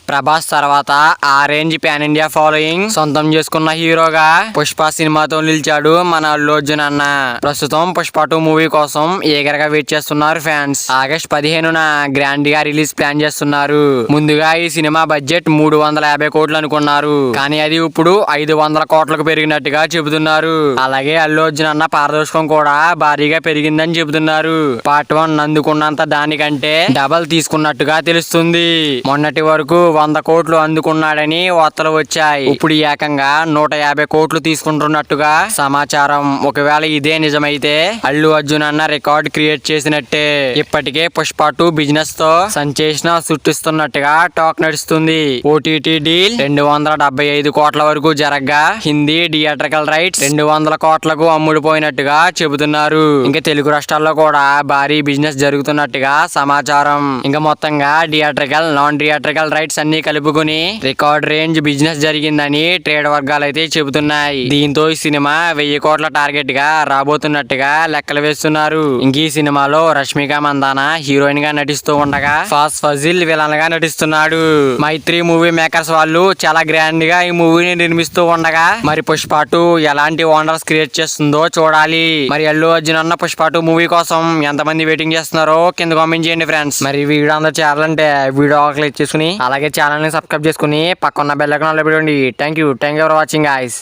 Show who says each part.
Speaker 1: ప్రభాస్ తర్వాత ఆ range pan India following సొంతం చేసుకున్న హీరోగా పుష్ప సినిమాతో నిలిచాడు మన అల్లు అర్జున్ అన్న. ప్రస్తుతం పుష్ప 2 మూవీ కోసం ఈగర్గా వెయిట్ చేస్తున్నారు ఫ్యాన్స్. ఆగస్ట్ 15న గ్రాండ్ గా రిలీజ్ ప్లాన్ చేస్తున్నారు. ముందుగా ఈ సినిమా బడ్జెట్ 350 కోట్లు అనుకున్నారు, కానీ అది ఇప్పుడు 500 కోట్లకు పెరిగినట్టుగా చెబుతున్నారు. అలాగే అల్లు అర్జున్ అన్న పారదర్శకం కూడా భారీగా పెరిగిందని చెబుతున్నారు. పార్ట్ 1 అందుకున్నంత దానికంటే డబల్ తీసుకున్నట్టుగా తెలుస్తుంది. మొన్నటి వరకు 100 కోట్లు అందుకున్నాడని వార్తలు వచ్చాయి. ఇప్పుడు ఏకంగా 150 కోట్లు తీసుకుంటున్నట్టుగా సమాచారం. ఒకవేళ ఇదే నిజమైతే అల్లు అర్జున్ అన్న రికార్డ్ క్రియేట్ చేసినట్టే. ఇప్పటికే పుష్ప 2 బిజినెస్ తో సెన్సేషన్ సృష్టిస్తున్నట్టుగా టాక్ నడుస్తుంది. ఓటీటీ డీల్ 275 కోట్ల వరకు జరగగా హిందీ థియేట్రికల్ రైట్స్ 200 కోట్లకు అమ్ముడుపోయినట్టుగా చెబుతున్నారు. ఇంకా తెలుగు రాష్ట్రాల్లో కూడా భారీ బిజినెస్ జరుగుతున్నట్టుగా సమాచారం. ఇంకా మొత్తంగా థియేట్రికల్ నాన్ థియేట్రికల్ రైట్స్ అన్ని కలుపుకుని రికార్డ్ రేంజ్ బిజినెస్ జరిగిందని ట్రేడ్ వర్గాలు అయితే చెబుతున్నాయి. దీంతో ఈ సినిమా 1000 కోట్ల టార్గెట్ గా రాబోతున్నట్టుగా లెక్కలు వేస్తున్నారు. ఇంక ఈ సినిమాలో రష్మిక మందాన హీరోయిన్ గా నటిస్తూ ఉండగా ఫాస్ ఫజిల్ విలన్ గా నటిస్తున్నాడు. మైత్రి మూవీ మేకర్స్ వాళ్ళు చాలా గ్రాండ్ గా ఈ మూవీని నిర్మిస్తూ ఉండగా మరి పుష్ప 2 ఎలాంటి వండర్స్ క్రియేట్ చేస్తుందో చూడాలి. మరి అల్లు అర్జున్ అన్న పుష్ప 2 మూవీ కోసం ఎంతమంది వెయిటింగ్ చేస్తున్నారో కింద కామెంట్ చేయండి ఫ్రెండ్స్. మరి వీడియో అందరూ చేయాలంటే వీడియో క్లిక్ చేసుకుని అలాగే ఛానల్ ని సబ్స్క్రైబ్ చేసుకుని పక్కన బెల్ ఐకాన్ ఆన్ లో పెట్టుకోండి. Thank you for watching guys.